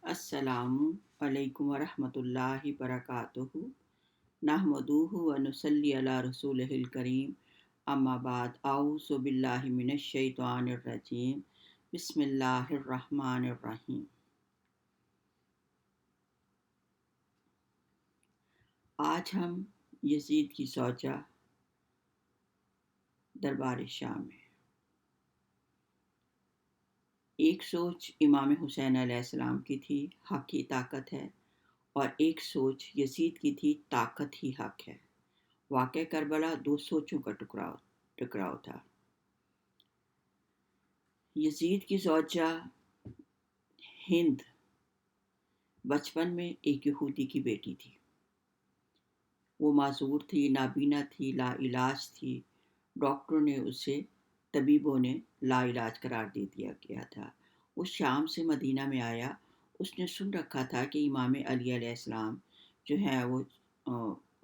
السلام علیکم ورحمۃ اللہ وبرکاتہ نحمدہ و نصلی علی رسولہ الکریم اما بعد اعوذ باللہ من الشیطان الرجیم بسم اللہ الرحمن الرحیم۔ آج ہم یزید کی زوجہ دربار شام میں ایک سوچ امام حسین علیہ السلام کی تھی حق ہی طاقت ہے، اور ایک سوچ یزید کی تھی طاقت ہی حق ہے۔ واقع کربلا دو سوچوں کا ٹکراؤ تھا۔ یزید کی زوجہ ہند بچپن میں ایک یہودی کی بیٹی تھی۔ وہ معذور تھی، نابینا تھی، لا علاج تھی۔ ڈاکٹروں نے اسے، طبیبوں نے لا علاج قرار دے دیا گیا تھا۔ وہ شام سے مدینہ میں آیا۔ اس نے سن رکھا تھا کہ امام علی علیہ السلام جو ہیں وہ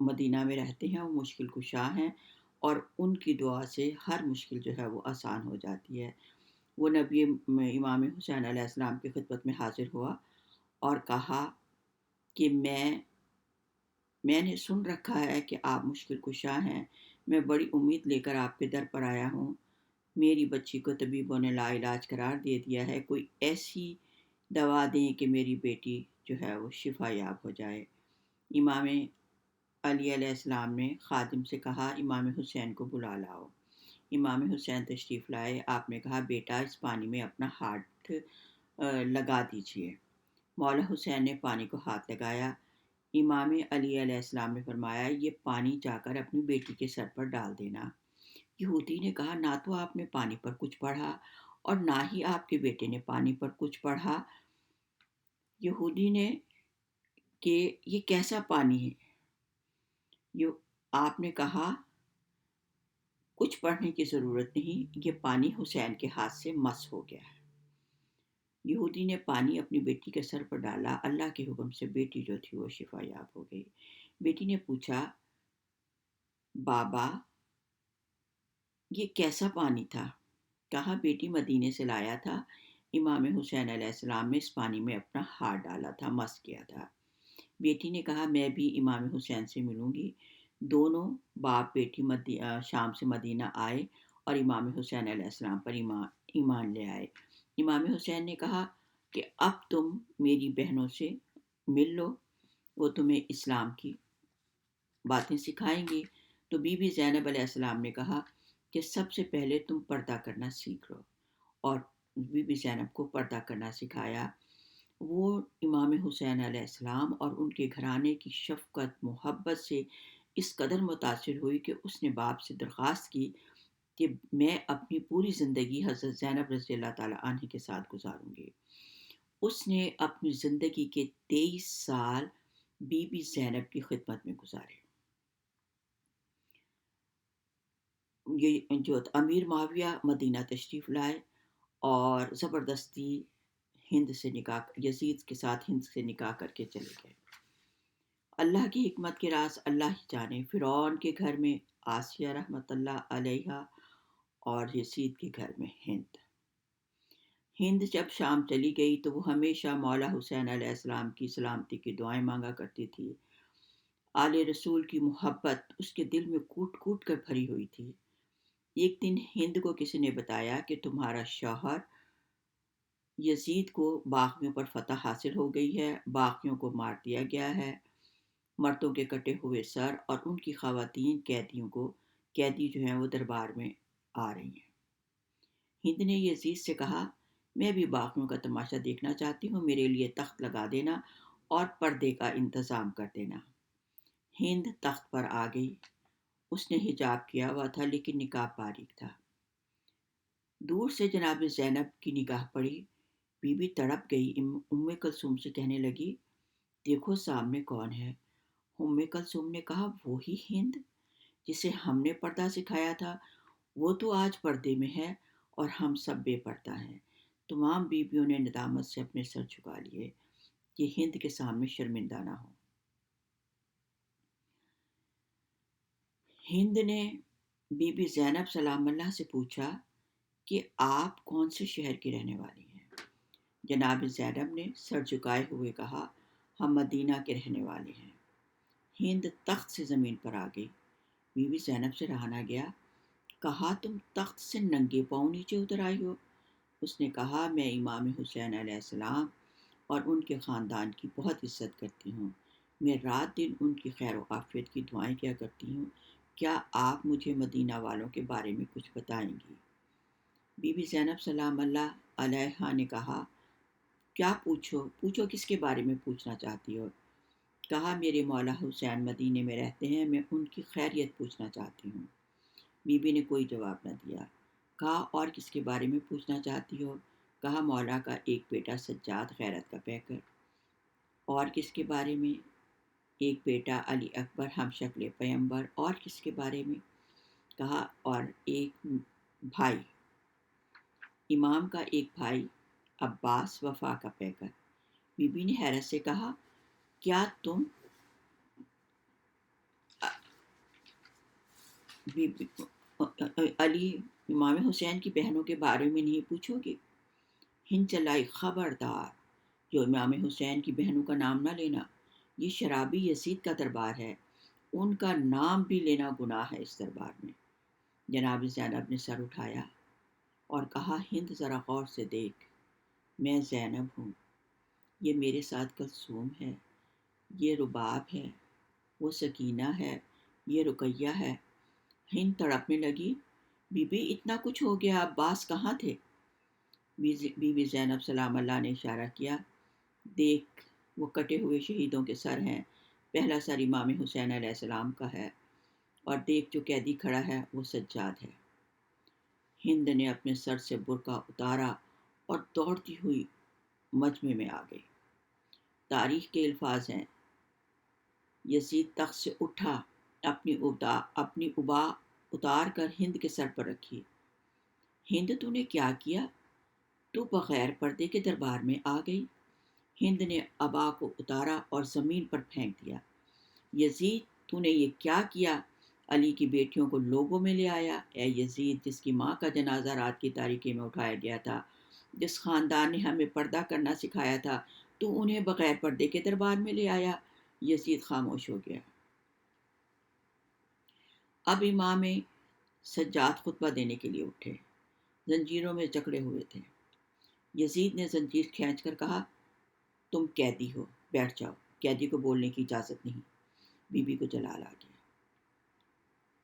مدینہ میں رہتے ہیں، وہ مشکل کشا ہیں، اور ان کی دعا سے ہر مشکل جو ہے وہ آسان ہو جاتی ہے۔ وہ نبی امام حسین علیہ السلام کی خدمت میں حاضر ہوا اور کہا کہ میں نے سن رکھا ہے کہ آپ مشکل کشا ہیں، میں بڑی امید لے کر آپ کے در پر آیا ہوں۔ میری بچی کو طبیبوں نے لا علاج قرار دے دیا ہے، کوئی ایسی دوا دیں کہ میری بیٹی جو ہے وہ شفا یاب ہو جائے۔ امام علی علیہ السلام نے خادم سے کہا امام حسین کو بلا لاؤ۔ امام حسین تشریف لائے۔ آپ نے کہا بیٹا اس پانی میں اپنا ہاتھ لگا دیجئے۔ مولا حسین نے پانی کو ہاتھ لگایا۔ امام علی علیہ السلام نے فرمایا یہ پانی جا کر اپنی بیٹی کے سر پر ڈال دینا۔ یہودی نے کہا نہ تو آپ نے پانی پر کچھ پڑھا اور نہ ہی آپ کے بیٹے نے پانی پر کچھ پڑھا۔ یہودی نے کہ یہ کیسا پانی ہے؟ آپ نے کہا کچھ پڑھنے کی ضرورت نہیں، یہ پانی حسین کے ہاتھ سے مس ہو گیا ہے۔ یہودی نے پانی اپنی بیٹی کے سر پر ڈالا۔ اللہ کے حکم سے بیٹی جو تھی وہ شفا یاب ہو گئی۔ بیٹی نے پوچھا بابا یہ کیسا پانی تھا؟ کہا بیٹی مدینے سے لایا تھا، امام حسین علیہ السلام نے اس پانی میں اپنا ہاتھ ڈالا تھا، مس کیا تھا۔ بیٹی نے کہا میں بھی امام حسین سے ملوں گی۔ دونوں باپ بیٹی شام سے مدینہ آئے اور امام حسین علیہ السلام پر ایمان لے آئے۔ امام حسین نے کہا کہ اب تم میری بہنوں سے مل لو، وہ تمہیں اسلام کی باتیں سکھائیں گی۔ تو بی بی زینب علیہ السلام نے کہا کہ سب سے پہلے تم پردہ کرنا سیکھ لو، اور بی بی زینب کو پردہ کرنا سکھایا۔ وہ امام حسین علیہ السلام اور ان کے گھرانے کی شفقت محبت سے اس قدر متاثر ہوئی کہ اس نے باپ سے درخواست کی کہ میں اپنی پوری زندگی حضرت زینب رضی اللہ تعالیٰ عنہ کے ساتھ گزاروں گی۔ اس نے اپنی زندگی کے 23 سال بی بی زینب کی خدمت میں گزارے۔ یہ جو امیر معاویہ مدینہ تشریف لائے اور زبردستی یزید کے ساتھ ہند سے نکاح کر کے چلے گئے۔ اللہ کی حکمت کے راز اللہ ہی جانے۔ فرعون کے گھر میں آسیہ رحمۃ اللہ علیہا اور یزید کے گھر میں ہند جب شام چلی گئی تو وہ ہمیشہ مولا حسین علیہ السلام کی سلامتی کی دعائیں مانگا کرتی تھی۔ آل رسول کی محبت اس کے دل میں کوٹ کوٹ کر بھری ہوئی تھی۔ ایک دن ہند کو کسی نے بتایا کہ تمہارا شوہر یزید کو باغیوں پر فتح حاصل ہو گئی ہے، باغیوں کو مار دیا گیا ہے، مردوں کے کٹے ہوئے سر اور ان کی خواتین قیدی جو ہیں وہ دربار میں آ رہی ہیں۔ ہند نے یزید سے کہا میں بھی باغیوں کا تماشا دیکھنا چاہتی ہوں، میرے لیے تخت لگا دینا اور پردے کا انتظام کر دینا۔ ہند تخت پر آ گئی۔ اس نے حجاب کیا ہوا تھا لیکن نقاب باریک تھا۔ دور سے جناب زینب کی نگاہ پڑی۔ بی بی تڑپ گئی۔ ام کلثوم سے کہنے لگی دیکھو سامنے کون ہے؟ ام کلثوم نے کہا وہی ہند جسے ہم نے پردہ سکھایا تھا، وہ تو آج پردے میں ہے اور ہم سب بے پردہ ہیں۔ تمام بیویوں نے ندامت سے اپنے سر جھکا لیے کہ ہند کے سامنے شرمندہ نہ ہو۔ ہند نے بی بی زینب سلام اللہ سے پوچھا کہ آپ کون سے شہر کی رہنے والی ہیں؟ جناب زینب نے سر جھکائے ہوئے کہا، ہم مدینہ کے رہنے والے ہیں۔ ہند تخت سے زمین پر آ گئی۔ بی بی زینب سے رہا نہ گیا۔ کہا، تم تخت سے ننگے پاؤں نیچے اتر آئی ہو؟ اس نے کہا، میں امام حسین علیہ السلام اور ان کے خاندان کی بہت عزت کرتی ہوں۔ میں رات دن ان کی خیر و عافیت کی دعائیں کیا کرتی ہوں۔ کیا آپ مجھے مدینہ والوں کے بارے میں کچھ بتائیں گی؟ بی بی زینب سلام اللہ علیہا نے کہا، کیا پوچھو کس کے بارے میں پوچھنا چاہتی ہو؟ کہا، میرے مولا حسین مدینے میں رہتے ہیں، میں ان کی خیریت پوچھنا چاہتی ہوں۔ بی بی نے کوئی جواب نہ دیا۔ کہا، اور کس کے بارے میں پوچھنا چاہتی ہو؟ کہا، مولا کا ایک بیٹا سجاد غیرت کا پیکر۔ اور کس کے بارے میں؟ ایک بیٹا علی اکبر ہم شکل پیمبر۔ اور کس کے بارے میں؟ کہا، اور ایک بھائی امام کا ایک بھائی عباس وفا کا پیکر۔ بی بی نے حیرت سے کہا، کیا تم علی امام حسین کی بہنوں کے بارے میں نہیں پوچھو گے؟ ہند چلائی، خبردار، جو امام حسین کی بہنوں کا نام نہ لینا۔ یہ شرابی یزید کا دربار ہے، ان کا نام بھی لینا گناہ ہے اس دربار میں۔ جناب زینب نے سر اٹھایا اور کہا، ہند ذرا غور سے دیکھ، میں زینب ہوں، یہ میرے ساتھ کلثوم ہے، یہ رباب ہے، وہ سکینہ ہے، یہ رقیہ ہے۔ ہند تڑپنے لگی، بی بی اتنا کچھ ہو گیا، عباس کہاں تھے؟ بی بی زینب سلام اللہ نے اشارہ کیا، دیکھ وہ کٹے ہوئے شہیدوں کے سر ہیں، پہلا سر امام حسین علیہ السلام کا ہے، اور دیکھ جو قیدی کھڑا ہے وہ سجاد ہے۔ ہند نے اپنے سر سے برقع اتارا اور دوڑتی ہوئی مجمع میں آ گئی۔ تاریخ کے الفاظ ہیں، یزید تخت سے اٹھا، اپنی ابا اتار کر ہند کے سر پر رکھی۔ ہند، تو نے کیا کیا؟ تو بغیر پردے کے دربار میں آ گئی۔ ہند نے ابا کو اتارا اور زمین پر پھینک دیا۔ یزید، تو نے یہ کیا کیا؟ علی کی بیٹیوں کو لوگوں میں لے آیا۔ اے یزید، جس کی ماں کا جنازہ رات کی تاریکی میں اٹھایا گیا تھا، جس خاندان نے ہمیں پردہ کرنا سکھایا تھا، تو انہیں بغیر پردے کے دربار میں لے آیا۔ یزید خاموش ہو گیا۔ اب امام سجاد خطبہ دینے کے لیے اٹھے، زنجیروں میں جکڑے ہوئے تھے۔ یزید نے زنجیر کھینچ کر کہا، تم قیدی ہو، بیٹھ جاؤ، قیدی کو بولنے کی اجازت نہیں۔ بی بی کو جلال آ گیا۔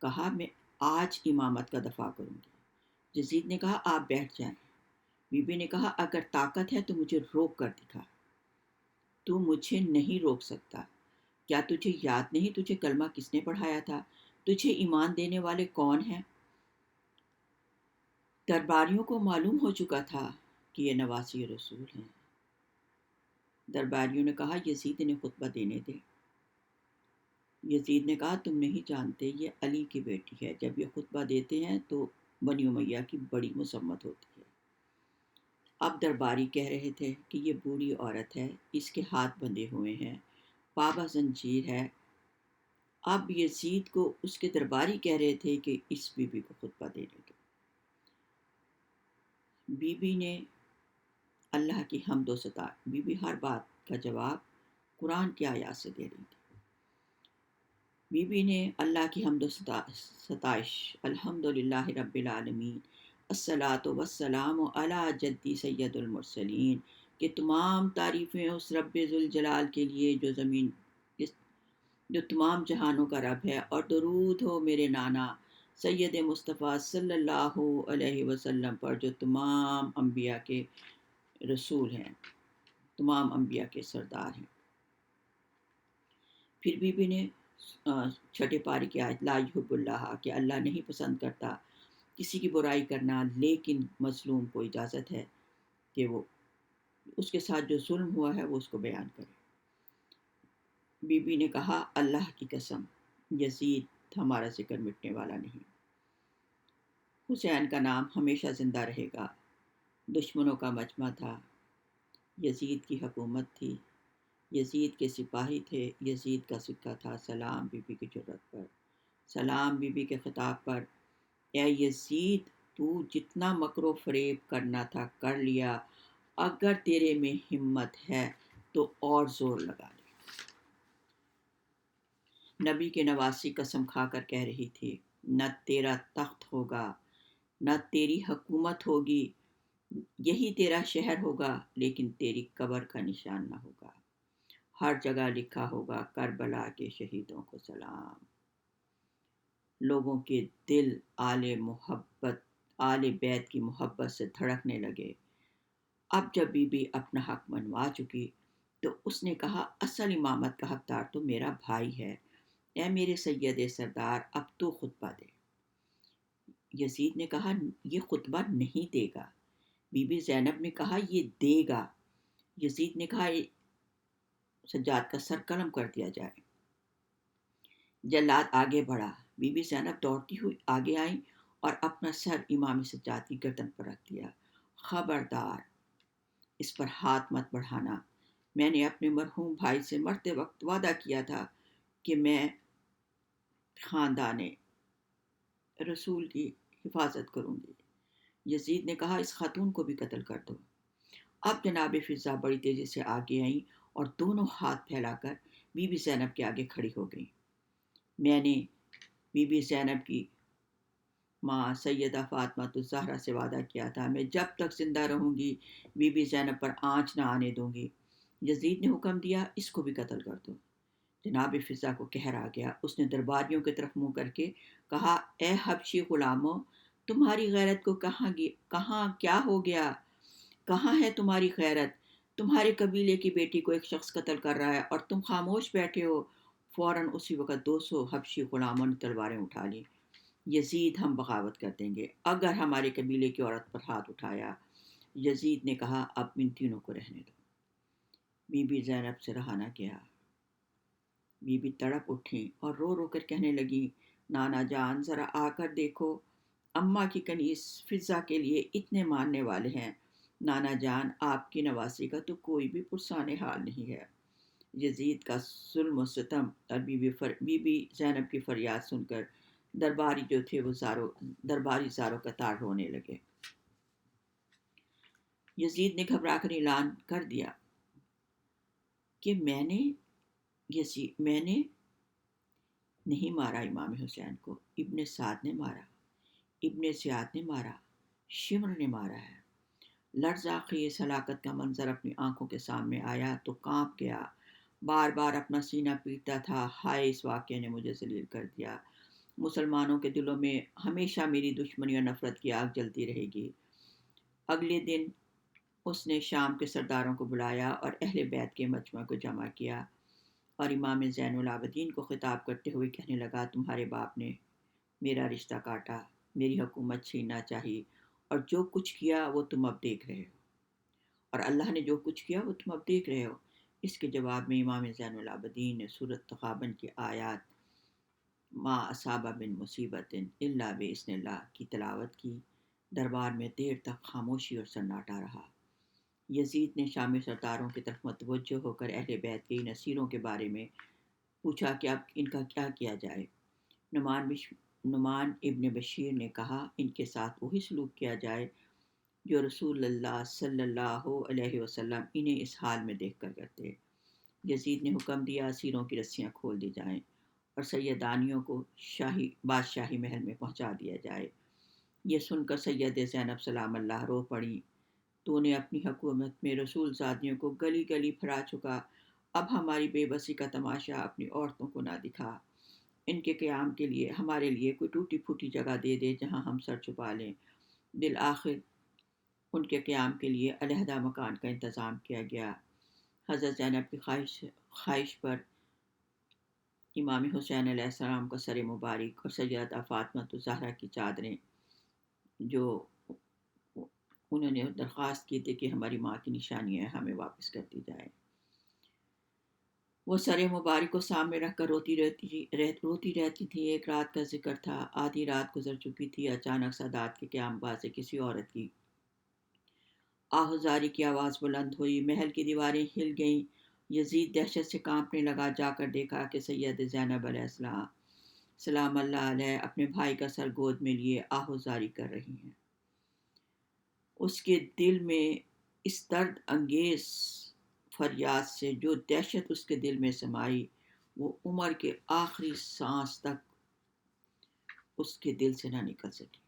کہا، میں آج امامت کا دفاع کروں گی۔ یزید نے کہا، آپ بیٹھ جائیں۔ بی بی نے کہا، اگر طاقت ہے تو مجھے روک کر دکھا۔ تو مجھے نہیں روک سکتا۔ کیا تجھے یاد نہیں تجھے کلمہ کس نے پڑھایا تھا؟ تجھے ایمان دینے والے کون ہیں؟ درباریوں کو معلوم ہو چکا تھا کہ یہ نواسی رسول ہیں۔ درباریوں نے کہا، یزید نے خطبہ دینے دے۔ یزید نے کہا، تم نہیں جانتے، یہ علی کی بیٹی ہے، جب یہ خطبہ دیتے ہیں تو بنی امیہ کی بڑی مذمت ہوتی ہے۔ اب درباری کہہ رہے تھے کہ یہ بوڑھی عورت ہے، اس کے ہاتھ بندھے ہوئے ہیں، پابہ زنجیر ہے۔ اب یزید کو اس کے درباری کہہ رہے تھے کہ اس بی بی کو خطبہ دینے دو۔ بی بی نے اللہ کی حمد و ستائش، بی بی ہر بات کا جواب قرآن کی آیات سے دے رہی تھی۔ بی بی نے اللہ کی حمد و ستائش، الحمدللہ رب العالمین، الصلاۃ والسلام علی جدی سید المرسلین، کہ تمام تعریفیں اس رب ذوالجلال کے لیے جو تمام جہانوں کا رب ہے، اور درود ہو میرے نانا سید مصطفیٰ صلی اللہ علیہ وسلم پر، جو تمام انبیاء کے رسول ہیں، تمام انبیاء کے سردار ہیں۔ پھر بی بی نے چھٹے پارے کی آیت، لا یحب اللہ، کہ اللہ نہیں پسند کرتا کسی کی برائی کرنا، لیکن مظلوم کو اجازت ہے کہ وہ اس کے ساتھ جو ظلم ہوا ہے وہ اس کو بیان کرے۔ بی بی نے کہا، اللہ کی قسم، یزید ہمارا ذکر مٹنے والا نہیں، حسین کا نام ہمیشہ زندہ رہے گا۔ دشمنوں کا مجمع تھا، یزید کی حکومت تھی، یزید کے سپاہی تھے، یزید کا سکہ تھا سلام بی بی کی جرت پر، سلام بی بی کے خطاب پر۔ اے یزید، تو جتنا مکر و فریب کرنا تھا کر لیا، اگر تیرے میں ہمت ہے تو اور زور لگا لے۔ نبی کے نواسی قسم کھا کر کہہ رہی تھی، نہ تیرا تخت ہوگا، نہ تیری حکومت ہوگی، یہی تیرا شہر ہوگا، لیکن تیری قبر کا نشان نہ ہوگا۔ ہر جگہ لکھا ہوگا، کربلا کے شہیدوں کو سلام۔ لوگوں کے دل آل بیت کی محبت سے دھڑکنے لگے۔ اب جب بی بی اپنا حق منوا چکی تو اس نے کہا، اصل امامت کا حقدار تو میرا بھائی ہے، اے میرے سید سردار، اب تو خطبہ دے۔ یزید نے کہا، یہ خطبہ نہیں دے گا۔ بی بی زینب نے کہا، یہ دے گا۔ یزید نے کہا، سجاد کا سر قلم کر دیا جائے۔ جلاد آگے بڑھا، بی بی زینب دوڑتی ہوئی آگے آئیں اور اپنا سر امام سجاد کی گردن پر رکھ دیا۔ خبردار، اس پر ہاتھ مت بڑھانا، میں نے اپنے مرحوم بھائی سے مرتے وقت وعدہ کیا تھا کہ میں خاندان رسول کی حفاظت کروں گی۔ یزید نے کہا، اس خاتون کو بھی قتل کر دو۔ اب جناب فضا بڑی تیزی سے آگے آئیں اور دونوں ہاتھ پھیلا کر بی بی زینب کے آگے کھڑی ہو گئیں۔ میں نے بی بی زینب کی ماں سیدہ فاطمہ الزہرا سے وعدہ کیا تھا، میں جب تک زندہ رہوں گی بی بی زینب پر آنچ نہ آنے دوں گی۔ یزید نے حکم دیا، اس کو بھی قتل کر دو۔ جناب فضا کو قہر آ گیا، اس نے درباریوں کی طرف منہ کر کے کہا، اے حبشی غلاموں، تمہاری غیرت کو کہاں کیا ہو گیا؟ کہاں ہے تمہاری غیرت؟ تمہارے قبیلے کی بیٹی کو ایک شخص قتل کر رہا ہے اور تم خاموش بیٹھے ہو۔ فوراً اسی وقت 200 حبشی غلاموں نے تلواریں اٹھا لی۔ یزید، ہم بغاوت کر دیں گے اگر ہمارے قبیلے کی عورت پر ہاتھ اٹھایا۔ یزید نے کہا، اب ان تینوں کو رہنے دو۔ بی بی زینب سے رہا نہ گیا۔ بی بی تڑپ اٹھیں اور رو رو کر کہنے لگی، نانا جان، ذرا آ کر دیکھو، اماں کی کنیز فضا کے لیے اتنے ماننے والے ہیں۔ نانا جان، آپ کی نواسی کا تو کوئی بھی پرسان حال نہیں ہے۔ یزید کا ظلم و ستم اور بی بی زینب کی فریاد سن کر درباری جو تھے وہ درباری زاروں قطار رونے لگے۔ یزید نے گھبرا کر اعلان کر دیا کہ میں نے نہیں مارا امام حسین کو، ابن سعد نے مارا، ابن زیاد نے مارا، شمر نے مارا ہے۔ لرزہ خیز ہلاکت کا منظر اپنی آنکھوں کے سامنے آیا تو کانپ گیا، بار بار اپنا سینہ پیٹتا تھا، ہائے، اس واقعے نے مجھے ذلیل کر دیا۔ مسلمانوں کے دلوں میں ہمیشہ میری دشمنی اور نفرت کی آگ جلتی رہے گی۔ اگلے دن اس نے شام کے سرداروں کو بلایا اور اہل بیت کے مجمع کو جمع کیا اور امام زین العابدین کو خطاب کرتے ہوئے کہنے لگا، تمہارے باپ نے میرا رشتہ کاٹا، میری حکومت چھیننا چاہی، اور جو کچھ کیا وہ تم اب دیکھ رہے ہو، اور اللہ نے جو کچھ کیا وہ تم اب دیکھ رہے ہو۔ اس کے جواب میں امام زین العابدین نے سورۃ تغابن کی آیات ما اصاب من مصیبت الا باذن اللہ کی تلاوت کی۔ دربار میں دیر تک خاموشی اور سناٹا رہا۔ یزید نے شامی سرداروں کی طرف متوجہ ہو کر اہل بیت کے ان اسیروں کے بارے میں پوچھا کہ اب ان کا کیا کیا جائے۔ نعمان ابن بشیر نے کہا، ان کے ساتھ وہی سلوک کیا جائے جو رسول اللہ صلی اللہ علیہ وسلم انہیں اس حال میں دیکھ کر کرتے۔ یزید نے حکم دیا، اسیروں کی رسیاں کھول دی جائیں اور سیدانیوں کو بادشاہی محل میں پہنچا دیا جائے۔ یہ سن کر سید زینب سلام اللہ رو پڑی، تو نے اپنی حکومت میں رسول زادیوں کو گلی گلی پھرا چکا، اب ہماری بے بسی کا تماشا اپنی عورتوں کو نہ دکھا۔ ان کے قیام کے لیے ہمارے لیے کوئی ٹوٹی پھوٹی جگہ دے دے جہاں ہم سر چھپا لیں۔ بالآخر ان کے قیام کے لیے علیحدہ مکان کا انتظام کیا گیا۔ حضرت زینب کی خواہش پر امام حسین علیہ السلام کا سر مبارک اور سیدہ فاطمہ الزہرا کی چادریں، جو انہوں نے درخواست کی تھی کہ ہماری ماں کی نشانیاں ہمیں واپس کر دی جائے، وہ سر مبارک کو سامنے رکھ کر روتی رہتی تھی۔ ایک رات کا ذکر تھا، آدھی رات گزر چکی تھی، اچانک سادات کے قیام باز کسی عورت کی آہوزاری کی آواز بلند ہوئی، محل کی دیواریں ہل گئیں۔ یزید دہشت سے کانپنے لگا، جا کر دیکھا کہ سید زینب علیہ السلام سلام اللہ علیہ اپنے بھائی کا سر گود میں لیے آہوزاری کر رہی ہیں۔ اس کے دل میں اس درد انگیز فریاد سے جو دہشت اس کے دل میں سمائی، وہ عمر کے آخری سانس تک اس کے دل سے نہ نکل سکی۔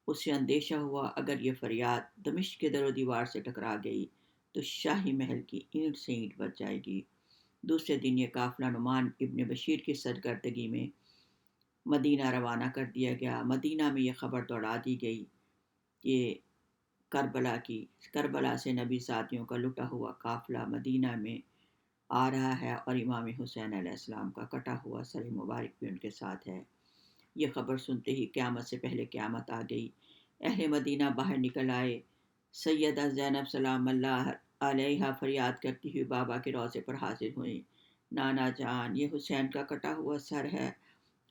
اسے اندیشہ ہوا اگر یہ فریاد دمشق کے در و دیوار سے ٹکرا گئی تو شاہی محل کی اینٹ سے اینٹ بچ جائے گی۔ دوسرے دن یہ قافلہ نعمان ابن بشیر کی سرگردگی میں مدینہ روانہ کر دیا گیا۔ مدینہ میں یہ خبر دوڑا دی گئی کہ کربلا سے نبی ساتھیوں کا لٹا ہوا قافلہ مدینہ میں آ رہا ہے اور امام حسین علیہ السلام کا کٹا ہوا سر مبارک بھی ان کے ساتھ ہے۔ یہ خبر سنتے ہی قیامت سے پہلے قیامت آ گئی۔ اہل مدینہ باہر نکل آئے۔ سیدہ زینب سلام اللہ علیہا فریاد کرتی ہوئی بابا کے روضے پر حاضر ہوئیں۔ نانا جان، یہ حسین کا کٹا ہوا سر ہے،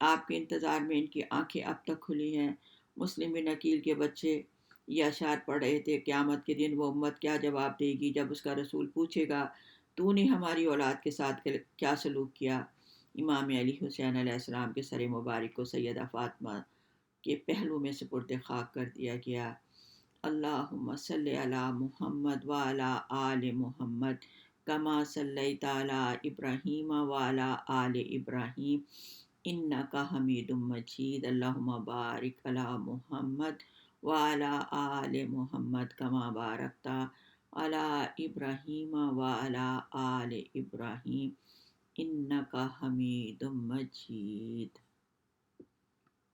آپ کے انتظار میں ان کی آنکھیں اب تک کھلی ہیں۔ مسلم بن عقیل کے بچے یہ اشعار پڑھ رہے تھے، قیامت کے دن وہ امت کیا جواب دے گی جب اس کا رسول پوچھے گا تو نے ہماری اولاد کے ساتھ کیا سلوک کیا۔ امام علی حسین علیہ السلام کے سر مبارک کو سیدہ فاطمہ کے پہلو میں سپرد خاک کر دیا گیا۔ اللہم صلی علی محمد وعلی آل محمد کما صلیت علی ابراہیم وعلی آل ابراہیم انکا حمید مجید۔ اللہم بارک علی محمد وعلی آل محمد کما بارکت علی ابراہیم وعلی آل ابراہیم انکا حمید مجید۔